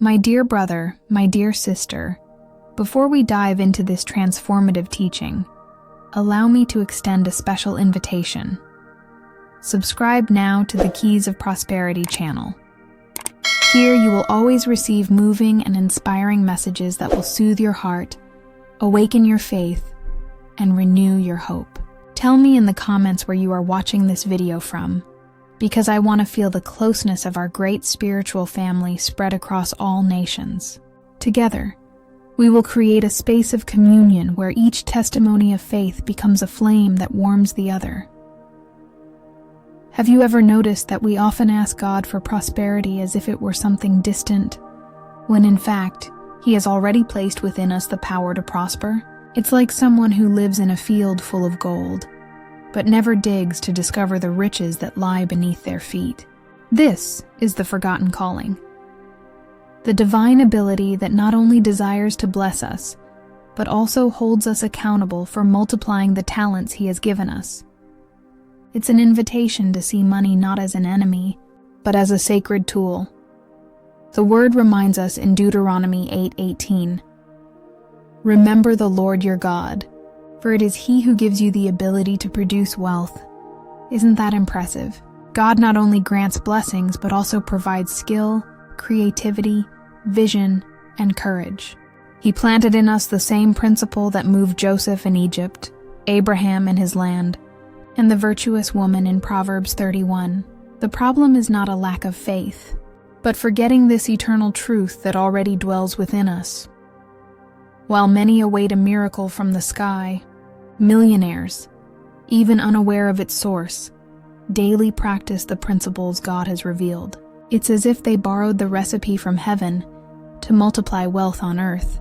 My dear brother, my dear sister, before we dive into this transformative teaching, allow me to extend a special invitation. Subscribe now to the Keys of Prosperity channel. Here you will always receive moving and inspiring messages that will soothe your heart, awaken your faith, and renew your hope. Tell me in the comments where you are watching this video from, because I want to feel the closeness of our great spiritual family spread across all nations. Together, we will create a space of communion where each testimony of faith becomes a flame that warms the other. Have you ever noticed that we often ask God for prosperity as if it were something distant, when in fact, He has already placed within us the power to prosper? It's like someone who lives in a field full of gold, but never digs to discover the riches that lie beneath their feet. This is the forgotten calling. The divine ability that not only desires to bless us, but also holds us accountable for multiplying the talents He has given us. It's an invitation to see money not as an enemy, but as a sacred tool. The Word reminds us in Deuteronomy 8:18, "Remember the Lord your God, for it is He who gives you the ability to produce wealth." Isn't that impressive? God not only grants blessings, but also provides skill, creativity, vision, and courage. He planted in us the same principle that moved Joseph in Egypt, Abraham in his land, and the virtuous woman in Proverbs 31. The problem is not a lack of faith, but forgetting this eternal truth that already dwells within us. While many await a miracle from the sky, millionaires, even unaware of its source, daily practice the principles God has revealed. It's as if they borrowed the recipe from heaven to multiply wealth on earth,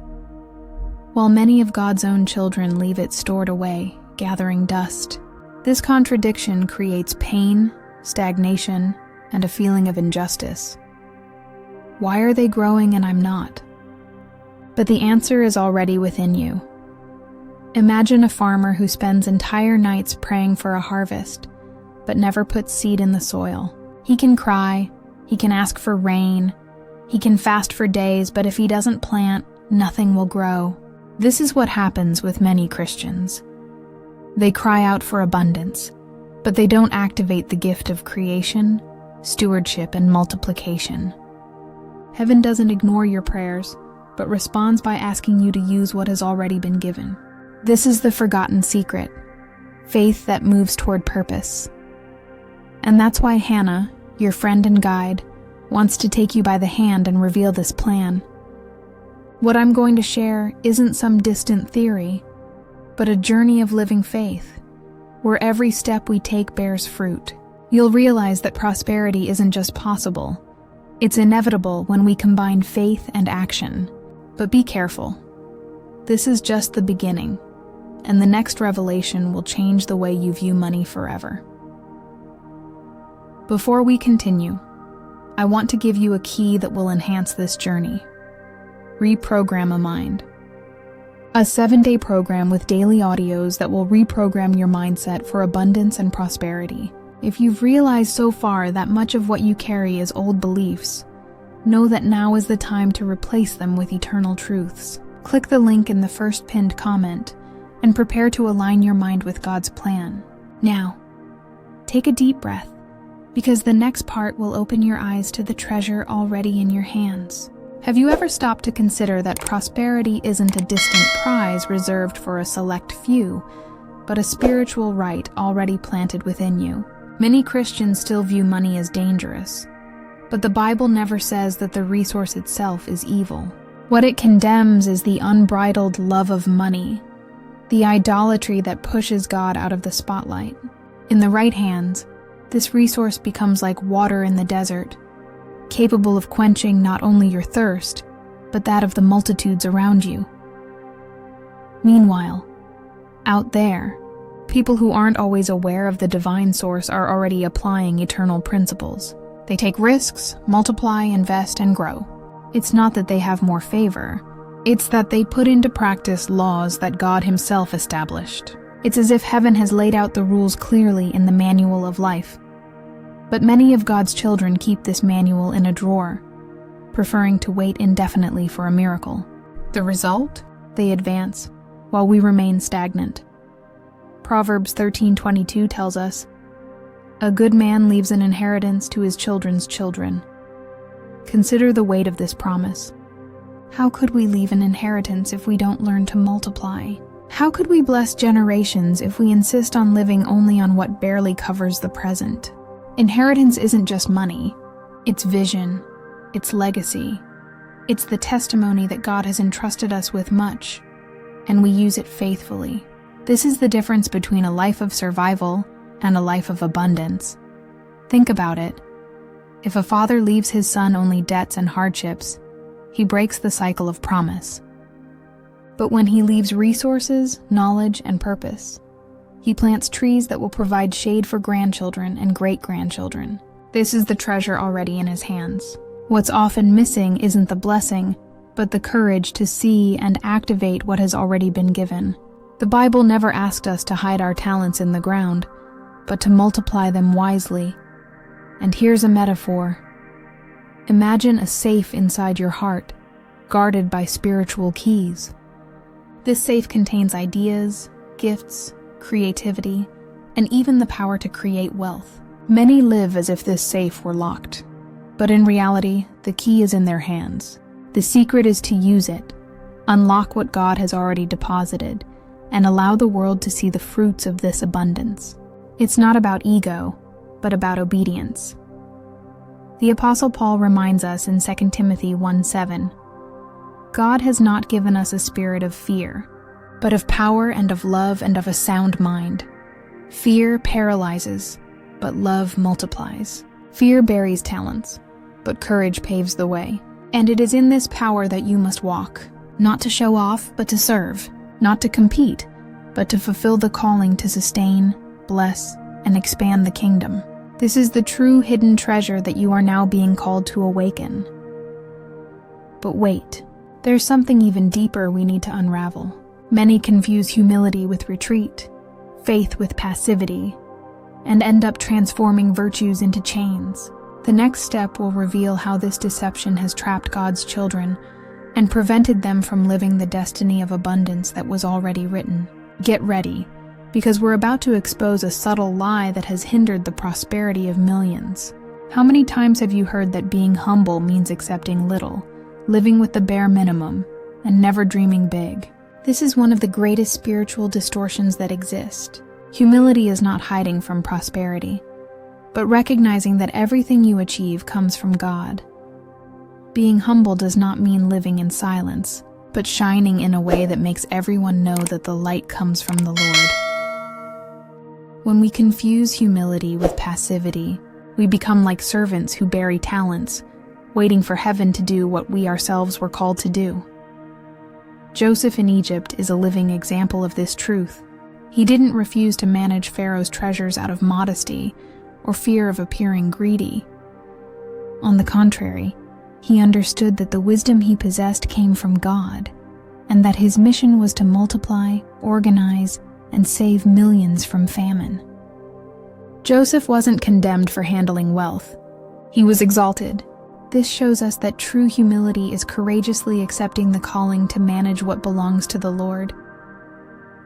while many of God's own children leave it stored away, gathering dust. This contradiction creates pain, stagnation, and a feeling of injustice. Why are they growing and I'm not? But the answer is already within you. Imagine a farmer who spends entire nights praying for a harvest, but never puts seed in the soil. He can cry, he can ask for rain, he can fast for days, but if he doesn't plant, nothing will grow. This is what happens with many Christians. They cry out for abundance, but they don't activate the gift of creation, stewardship, and multiplication. Heaven doesn't ignore your prayers, but responds by asking you to use what has already been given. This is the forgotten secret, faith that moves toward purpose. And that's why Hannah, your friend and guide, wants to take you by the hand and reveal this plan. What I'm going to share isn't some distant theory, but a journey of living faith, where every step we take bears fruit. You'll realize that prosperity isn't just possible, it's inevitable when we combine faith and action. But be careful. This is just the beginning, and the next revelation will change the way you view money forever. Before we continue, I want to give you a key that will enhance this journey. Reprogram a mind. A 7-day program with daily audios that will reprogram your mindset for abundance and prosperity. If you've realized so far that much of what you carry is old beliefs, know that now is the time to replace them with eternal truths. Click the link in the first pinned comment and prepare to align your mind with God's plan. Now, take a deep breath, because the next part will open your eyes to the treasure already in your hands. Have you ever stopped to consider that prosperity isn't a distant prize reserved for a select few, but a spiritual right already planted within you? Many Christians still view money as dangerous, but the Bible never says that the resource itself is evil. What it condemns is the unbridled love of money, the idolatry that pushes God out of the spotlight. In the right hands, this resource becomes like water in the desert, capable of quenching not only your thirst, but that of the multitudes around you. Meanwhile, out there, people who aren't always aware of the divine source are already applying eternal principles. They take risks, multiply, invest, and grow. It's not that they have more favor, it's that they put into practice laws that God Himself established. It's as if heaven has laid out the rules clearly in the manual of life. But many of God's children keep this manual in a drawer, preferring to wait indefinitely for a miracle. The result? They advance, while we remain stagnant. Proverbs 13:22 tells us, "A good man leaves an inheritance to his children's children." Consider the weight of this promise. How could we leave an inheritance if we don't learn to multiply? How could we bless generations if we insist on living only on what barely covers the present? Inheritance isn't just money. It's vision. It's legacy. It's the testimony that God has entrusted us with much, and we use it faithfully. This is the difference between a life of survival and a life of abundance. Think about it. If a father leaves his son only debts and hardships, he breaks the cycle of promise. But when he leaves resources, knowledge, and purpose, he plants trees that will provide shade for grandchildren and great-grandchildren. This is the treasure already in his hands. What's often missing isn't the blessing, but the courage to see and activate what has already been given. The Bible never asked us to hide our talents in the ground, but to multiply them wisely. And here's a metaphor. Imagine a safe inside your heart, guarded by spiritual keys. This safe contains ideas, gifts, creativity, and even the power to create wealth. Many live as if this safe were locked, but in reality, the key is in their hands. The secret is to use it, unlock what God has already deposited, and allow the world to see the fruits of this abundance. It's not about ego, but about obedience. The Apostle Paul reminds us in 2 Timothy 1:7, "God has not given us a spirit of fear, but of power and of love and of a sound mind. Fear paralyzes, but love multiplies." Fear buries talents, but courage paves the way. And it is in this power that you must walk, not to show off, but to serve, not to compete, but to fulfill the calling to sustain, bless, and expand the kingdom. This is the true hidden treasure that you are now being called to awaken. But wait, there's something even deeper we need to unravel. Many confuse humility with retreat, faith with passivity, and end up transforming virtues into chains. The next step will reveal how this deception has trapped God's children and prevented them from living the destiny of abundance that was already written. Get ready, because we're about to expose a subtle lie that has hindered the prosperity of millions. How many times have you heard that being humble means accepting little, living with the bare minimum, and never dreaming big? This is one of the greatest spiritual distortions that exist. Humility is not hiding from prosperity, but recognizing that everything you achieve comes from God. Being humble does not mean living in silence, but shining in a way that makes everyone know that the light comes from the Lord. When we confuse humility with passivity, we become like servants who bury talents, waiting for heaven to do what we ourselves were called to do. Joseph in Egypt is a living example of this truth. He didn't refuse to manage Pharaoh's treasures out of modesty or fear of appearing greedy. On the contrary, he understood that the wisdom he possessed came from God, and that his mission was to multiply, organize, and save millions from famine. Joseph wasn't condemned for handling wealth. He was exalted. This shows us that true humility is courageously accepting the calling to manage what belongs to the Lord.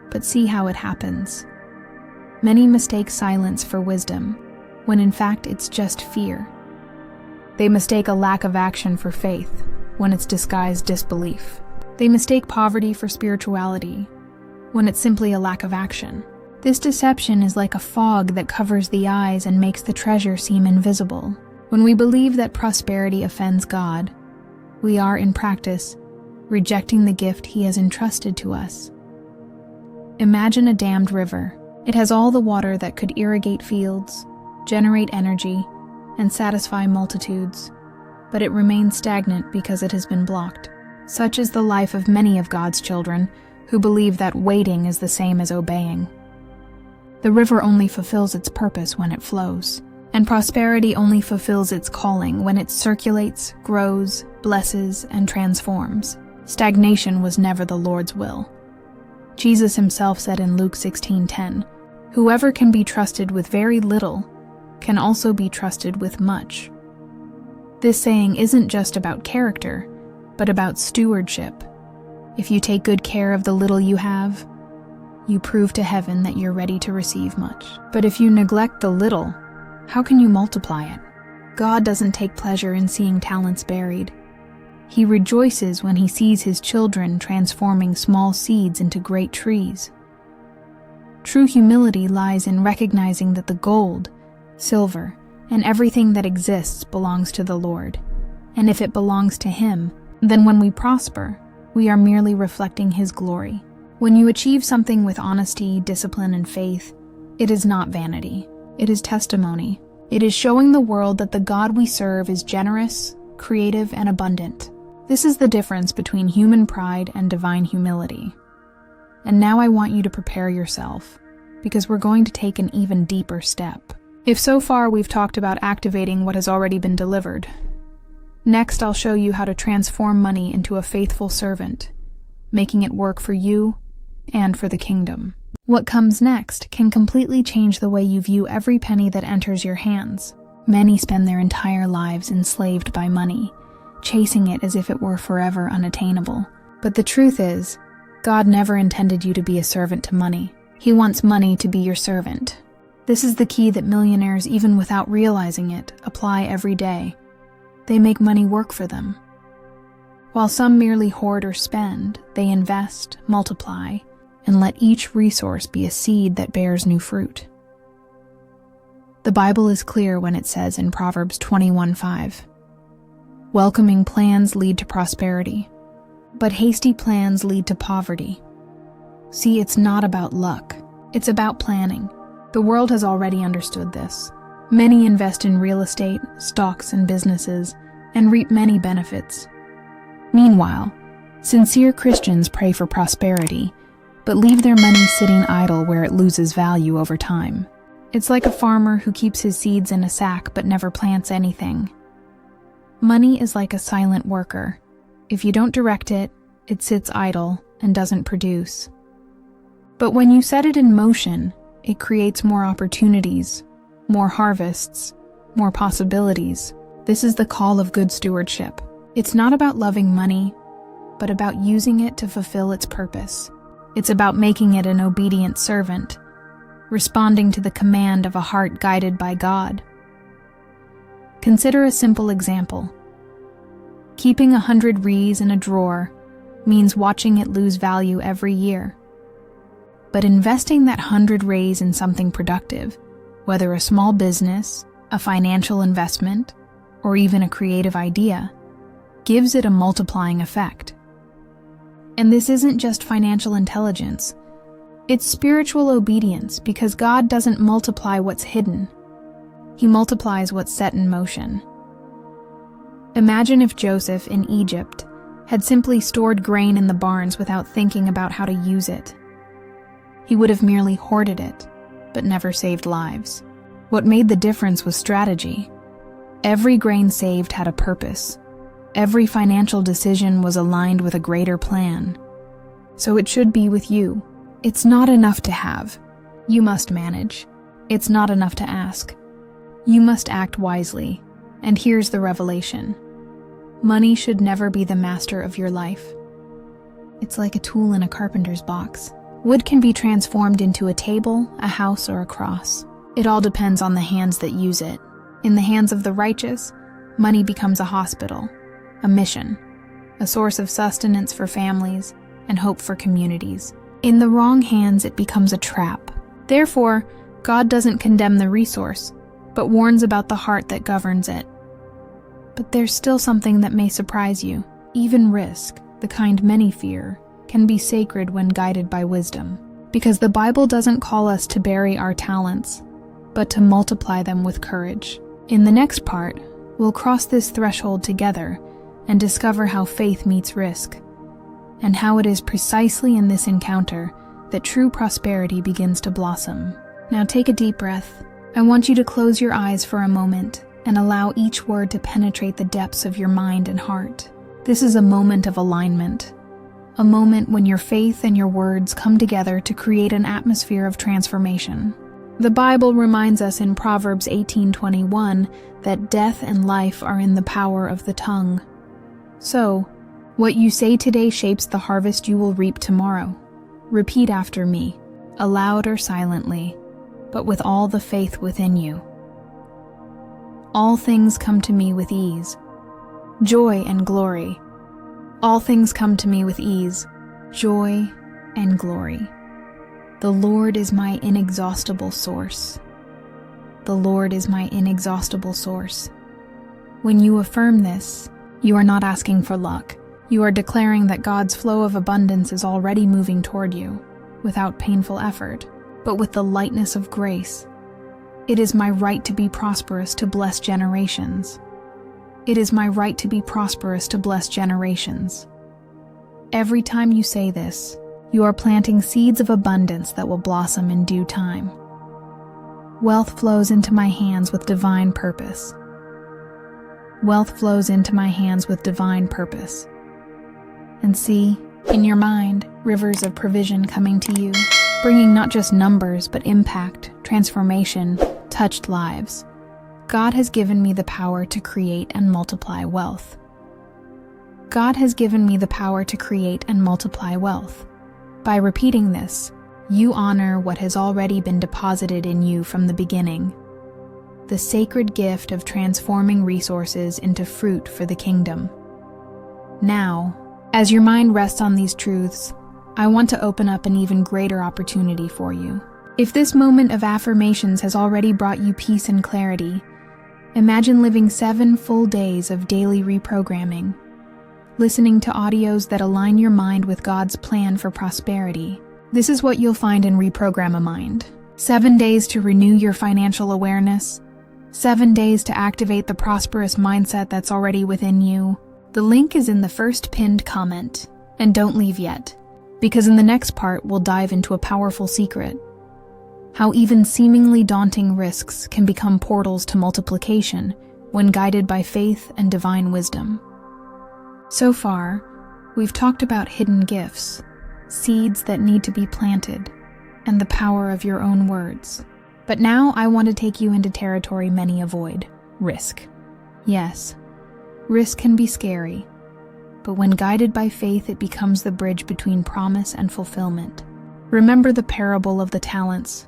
But see how it happens. Many mistake silence for wisdom, when in fact it's just fear. They mistake a lack of action for faith, when it's disguised disbelief. They mistake poverty for spirituality, when it's simply a lack of action. This deception is like a fog that covers the eyes and makes the treasure seem invisible. When we believe that prosperity offends God, we are, in practice, rejecting the gift He has entrusted to us. Imagine a dammed river. It has all the water that could irrigate fields, generate energy, and satisfy multitudes, but it remains stagnant because it has been blocked. Such is the life of many of God's children who believe that waiting is the same as obeying. The river only fulfills its purpose when it flows, and prosperity only fulfills its calling when it circulates, grows, blesses, and transforms. Stagnation was never the Lord's will. Jesus himself said in Luke 16:10, "Whoever can be trusted with very little can also be trusted with much." This saying isn't just about character, but about stewardship. If you take good care of the little you have, you prove to heaven that you're ready to receive much. But if you neglect the little, how can you multiply it? God doesn't take pleasure in seeing talents buried. He rejoices when he sees his children transforming small seeds into great trees. True humility lies in recognizing that the gold, silver, and everything that exists belongs to the Lord. And if it belongs to him, then when we prosper, we are merely reflecting his glory. When you achieve something with honesty, discipline, and faith, it is not vanity. It is testimony. It is showing the world that the God we serve is generous, creative, and abundant. This is the difference between human pride and divine humility. And now I want you to prepare yourself, because we're going to take an even deeper step. If so far we've talked about activating what has already been delivered, next I'll show you how to transform money into a faithful servant, making it work for you and for the kingdom. What comes next can completely change the way you view every penny that enters your hands. Many spend their entire lives enslaved by money, chasing it as if it were forever unattainable. But the truth is, God never intended you to be a servant to money. He wants money to be your servant. This is the key that millionaires, even without realizing it, apply every day. They make money work for them. While some merely hoard or spend, they invest, multiply, and let each resource be a seed that bears new fruit. The Bible is clear when it says in Proverbs 21:5, "Welcoming plans lead to prosperity, but hasty plans lead to poverty." See, it's not about luck. It's about planning. The world has already understood this. Many invest in real estate, stocks, and businesses, and reap many benefits. Meanwhile, sincere Christians pray for prosperity, but leave their money sitting idle where it loses value over time. It's like a farmer who keeps his seeds in a sack but never plants anything. Money is like a silent worker. If you don't direct it, it sits idle and doesn't produce. But when you set it in motion, it creates more opportunities, more harvests, more possibilities. This is the call of good stewardship. It's not about loving money, but about using it to fulfill its purpose. It's about making it an obedient servant, responding to the command of a heart guided by God. Consider a simple example. Keeping 100 Rs in a drawer means watching it lose value every year. But investing that 100 Rs in something productive, whether a small business, a financial investment, or even a creative idea, gives it a multiplying effect. And this isn't just financial intelligence. It's spiritual obedience, because God doesn't multiply what's hidden. He multiplies what's set in motion. Imagine if Joseph in Egypt had simply stored grain in the barns without thinking about how to use it. He would have merely hoarded it, but never saved lives. What made the difference was strategy. Every grain saved had a purpose. Every financial decision was aligned with a greater plan. So it should be with you. It's not enough to have. You must manage. It's not enough to ask. You must act wisely. And here's the revelation. Money should never be the master of your life. It's like a tool in a carpenter's box. Wood can be transformed into a table, a house, or a cross. It all depends on the hands that use it. In the hands of the righteous, money becomes a hospital, a mission, a source of sustenance for families, and hope for communities. In the wrong hands, it becomes a trap. Therefore, God doesn't condemn the resource, but warns about the heart that governs it. But there's still something that may surprise you. Even risk, the kind many fear, can be sacred when guided by wisdom. Because the Bible doesn't call us to bury our talents, but to multiply them with courage. In the next part, we'll cross this threshold together and discover how faith meets risk, and how it is precisely in this encounter that true prosperity begins to blossom. Now take a deep breath. I want you to close your eyes for a moment and allow each word to penetrate the depths of your mind and heart. This is a moment of alignment, a moment when your faith and your words come together to create an atmosphere of transformation. The Bible reminds us in Proverbs 18:21 that death and life are in the power of the tongue. So, what you say today shapes the harvest you will reap tomorrow. Repeat after me, aloud or silently, but with all the faith within you. All things come to me with ease, joy and glory. All things come to me with ease, joy and glory. The Lord is my inexhaustible source. The Lord is my inexhaustible source. When you affirm this, you are not asking for luck. You are declaring that God's flow of abundance is already moving toward you, without painful effort, but with the lightness of grace. It is my right to be prosperous to bless generations. It is my right to be prosperous to bless generations. Every time you say this, you are planting seeds of abundance that will blossom in due time. Wealth flows into my hands with divine purpose. Wealth flows into my hands with divine purpose. And see, in your mind, rivers of provision coming to you, bringing not just numbers, but impact, transformation, touched lives. God has given me the power to create and multiply wealth. God has given me the power to create and multiply wealth. By repeating this, you honor what has already been deposited in you from the beginning, the sacred gift of transforming resources into fruit for the kingdom. Now, as your mind rests on these truths, I want to open up an even greater opportunity for you. If this moment of affirmations has already brought you peace and clarity, imagine living 7 full days of daily reprogramming, listening to audios that align your mind with God's plan for prosperity. This is what you'll find in Reprogram a Mind. 7 days to renew your financial awareness. 7 days to activate the prosperous mindset that's already within you. The link is in the first pinned comment. And don't leave yet, because in the next part we'll dive into a powerful secret. How even seemingly daunting risks can become portals to multiplication when guided by faith and divine wisdom. So far, we've talked about hidden gifts, seeds that need to be planted, and the power of your own words. But now I want to take you into territory many avoid: risk. Yes, risk can be scary, but when guided by faith, it becomes the bridge between promise and fulfillment. Remember the parable of the talents.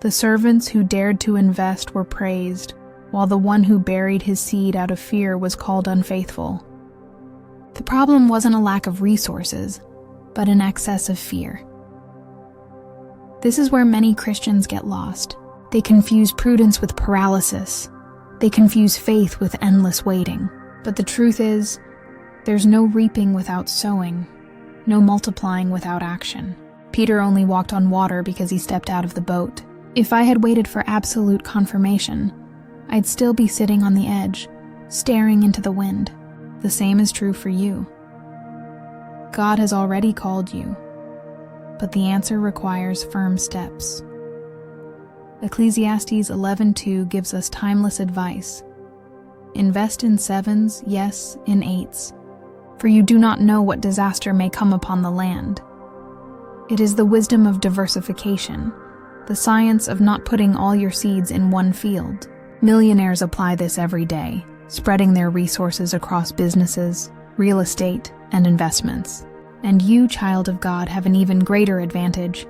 The servants who dared to invest were praised, while the one who buried his seed out of fear was called unfaithful. The problem wasn't a lack of resources, but an excess of fear. This is where many Christians get lost. They confuse prudence with paralysis. They confuse faith with endless waiting. But the truth is, there's no reaping without sowing, no multiplying without action. Peter only walked on water because he stepped out of the boat. If I had waited for absolute confirmation, I'd still be sitting on the edge, staring into the wind. The same is true for you. God has already called you, but the answer requires firm steps. Ecclesiastes 11:2 gives us timeless advice. Invest in 7s, yes, in 8s, for you do not know what disaster may come upon the land. It is the wisdom of diversification, the science of not putting all your seeds in one field. Millionaires apply this every day, spreading their resources across businesses, real estate, and investments. And you, child of God, have an even greater advantage.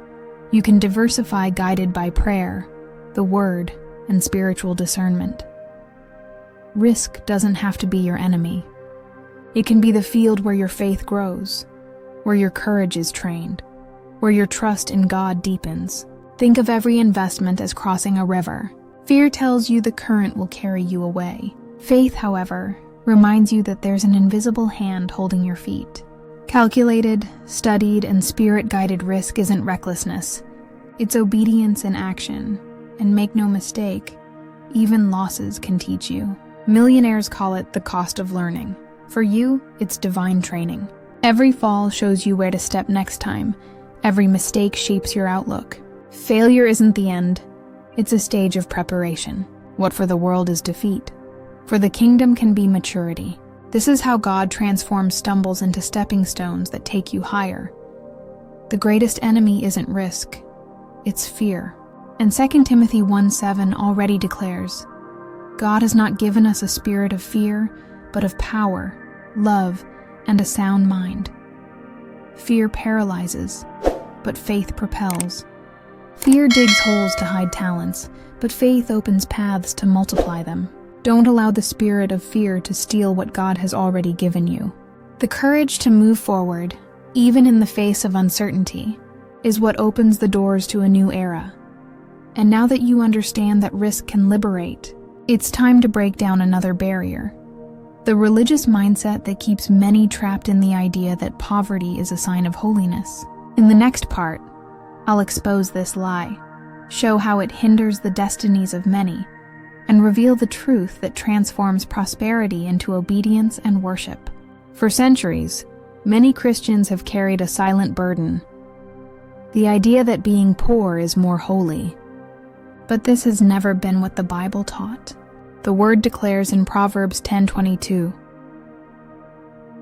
You can diversify guided by prayer, the word, and spiritual discernment. Risk doesn't have to be your enemy. It can be the field where your faith grows, where your courage is trained, where your trust in God deepens. Think of every investment as crossing a river. Fear tells you the current will carry you away. Faith, however, reminds you that there's an invisible hand holding your feet. Calculated, studied, and spirit-guided risk isn't recklessness. It's obedience in action. And make no mistake, even losses can teach you. Millionaires call it the cost of learning. For you, it's divine training. Every fall shows you where to step next time. Every mistake shapes your outlook. Failure isn't the end. It's a stage of preparation. What for the world is defeat, for the kingdom can be maturity. This is how God transforms stumbles into stepping stones that take you higher. The greatest enemy isn't risk, it's fear. And 2 Timothy 1:7 already declares, God has not given us a spirit of fear, but of power, love, and a sound mind. Fear paralyzes, but faith propels. Fear digs holes to hide talents, but faith opens paths to multiply them. Don't allow the spirit of fear to steal what God has already given you. The courage to move forward, even in the face of uncertainty, is what opens the doors to a new era. And now that you understand that risk can liberate, it's time to break down another barrier. The religious mindset that keeps many trapped in the idea that poverty is a sign of holiness. In the next part, I'll expose this lie, show how it hinders the destinies of many, and reveal the truth that transforms prosperity into obedience and worship. For centuries, many Christians have carried a silent burden, the idea that being poor is more holy. But this has never been what the Bible taught. The word declares in Proverbs 10:22,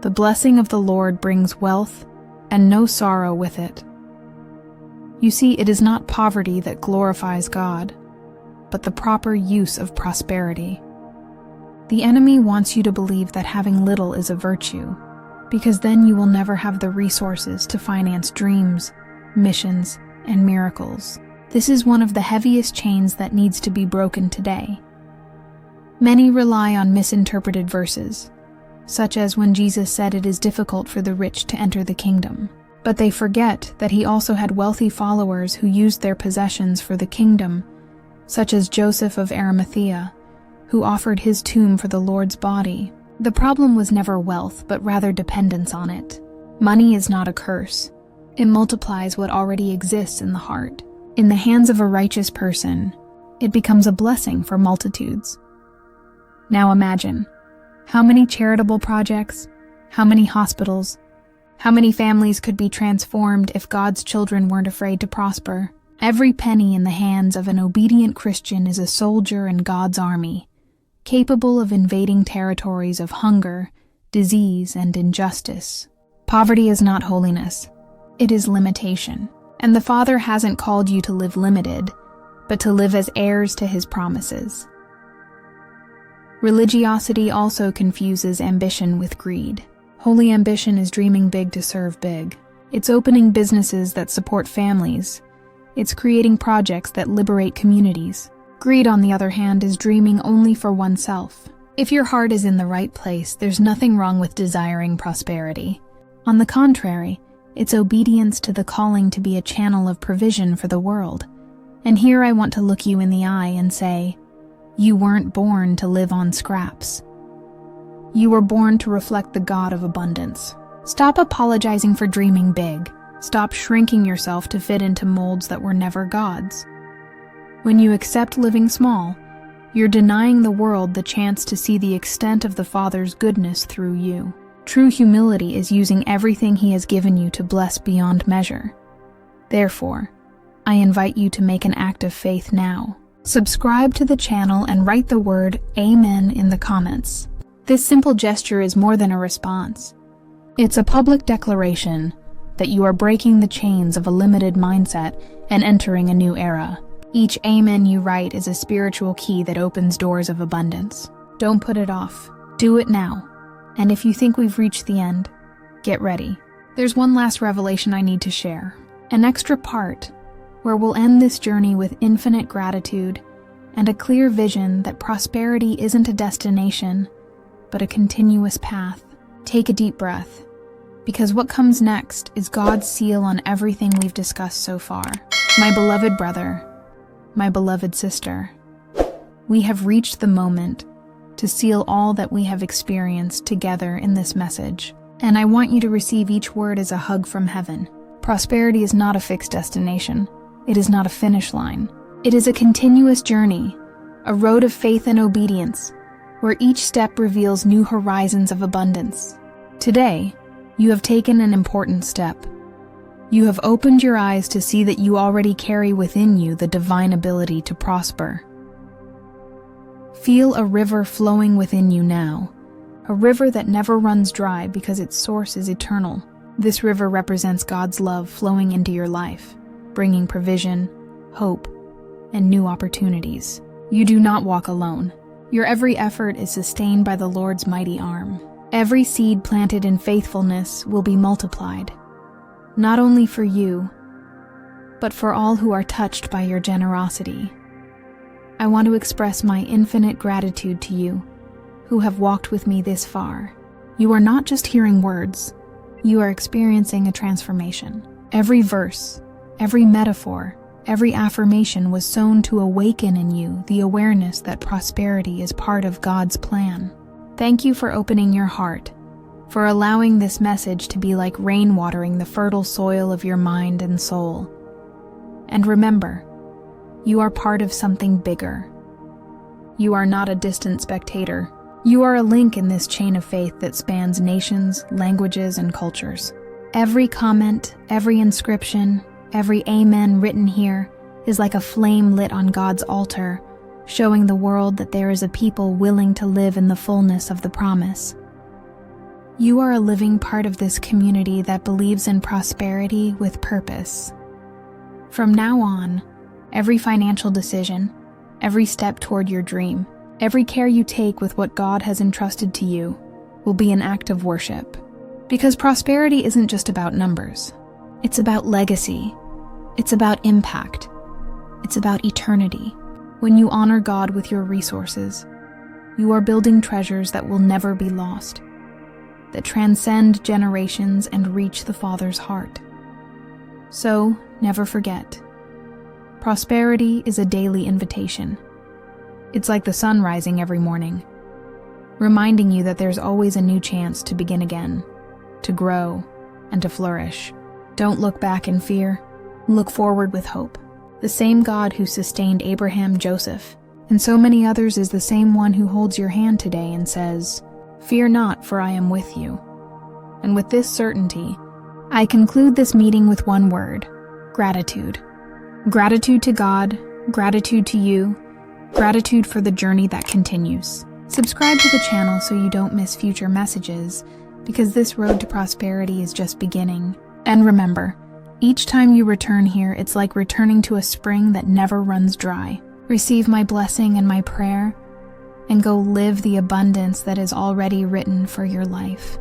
"The blessing of the Lord brings wealth, and no sorrow with it." You see, it is not poverty that glorifies God, but the proper use of prosperity. The enemy wants you to believe that having little is a virtue, because then you will never have the resources to finance dreams, missions, and miracles. This is one of the heaviest chains that needs to be broken today. Many rely on misinterpreted verses, such as when Jesus said it is difficult for the rich to enter the kingdom. But they forget that he also had wealthy followers who used their possessions for the kingdom, such as Joseph of Arimathea, who offered his tomb for the Lord's body. The problem was never wealth, but rather dependence on it. Money is not a curse. It multiplies what already exists in the heart. In the hands of a righteous person, it becomes a blessing for multitudes. Now imagine, how many charitable projects, how many hospitals, how many families could be transformed if God's children weren't afraid to prosper? Every penny in the hands of an obedient Christian is a soldier in God's army, capable of invading territories of hunger, disease, and injustice. Poverty is not holiness. It is limitation. And the Father hasn't called you to live limited, but to live as heirs to his promises. Religiosity also confuses ambition with greed. Holy ambition is dreaming big to serve big. It's opening businesses that support families. It's creating projects that liberate communities. Greed, on the other hand, is dreaming only for oneself. If your heart is in the right place, there's nothing wrong with desiring prosperity. On the contrary, it's obedience to the calling to be a channel of provision for the world. And here I want to look you in the eye and say, you weren't born to live on scraps. You were born to reflect the God of abundance. Stop apologizing for dreaming big. Stop shrinking yourself to fit into molds that were never God's. When you accept living small, you're denying the world the chance to see the extent of the Father's goodness through you. True humility is using everything he has given you to bless beyond measure. Therefore, I invite you to make an act of faith now. Subscribe to the channel and write the word Amen in the comments. This simple gesture is more than a response. It's a public declaration that you are breaking the chains of a limited mindset and entering a new era. Each Amen you write is a spiritual key that opens doors of abundance. Don't put it off. Do it now. And if you think we've reached the end, get ready. There's one last revelation I need to share. An extra part where we'll end this journey with infinite gratitude and a clear vision that prosperity isn't a destination, but a continuous path. Take a deep breath, because what comes next is God's seal on everything we've discussed so far. My beloved brother, my beloved sister, we have reached the moment to seal all that we have experienced together in this message. And I want you to receive each word as a hug from heaven. Prosperity is not a fixed destination. It is not a finish line. It is a continuous journey, a road of faith and obedience, where each step reveals new horizons of abundance. Today, you have taken an important step. You have opened your eyes to see that you already carry within you the divine ability to prosper. Feel a river flowing within you now, a river that never runs dry because its source is eternal. This river represents God's love flowing into your life, bringing provision, hope, and new opportunities. You do not walk alone. Your every effort is sustained by the Lord's mighty arm. Every seed planted in faithfulness will be multiplied, not only for you, but for all who are touched by your generosity. I want to express my infinite gratitude to you, who have walked with me this far. You are not just hearing words, you are experiencing a transformation. Every verse, every metaphor, every affirmation was sown to awaken in you the awareness that prosperity is part of God's plan. Thank you for opening your heart, for allowing this message to be like rain watering the fertile soil of your mind and soul. And remember, you are part of something bigger. You are not a distant spectator. You are a link in this chain of faith that spans nations, languages, and cultures. Every comment, every inscription, every amen written here is like a flame lit on God's altar, showing the world that there is a people willing to live in the fullness of the promise. You are a living part of this community that believes in prosperity with purpose. From now on, every financial decision, every step toward your dream, every care you take with what God has entrusted to you will be an act of worship. Because prosperity isn't just about numbers. It's about legacy. It's about impact. It's about eternity. When you honor God with your resources, you are building treasures that will never be lost, that transcend generations and reach the Father's heart. So, never forget, prosperity is a daily invitation. It's like the sun rising every morning, reminding you that there's always a new chance to begin again, to grow, and to flourish. Don't look back in fear. Look forward with hope. The same God who sustained Abraham, Joseph, and so many others is the same one who holds your hand today and says, "Fear not, for I am with you." And with this certainty, I conclude this meeting with one word: gratitude. Gratitude to God, gratitude to you, gratitude for the journey that continues. Subscribe to the channel so you don't miss future messages, because this road to prosperity is just beginning. And remember, each time you return here, it's like returning to a spring that never runs dry. Receive my blessing and my prayer, and go live the abundance that is already written for your life.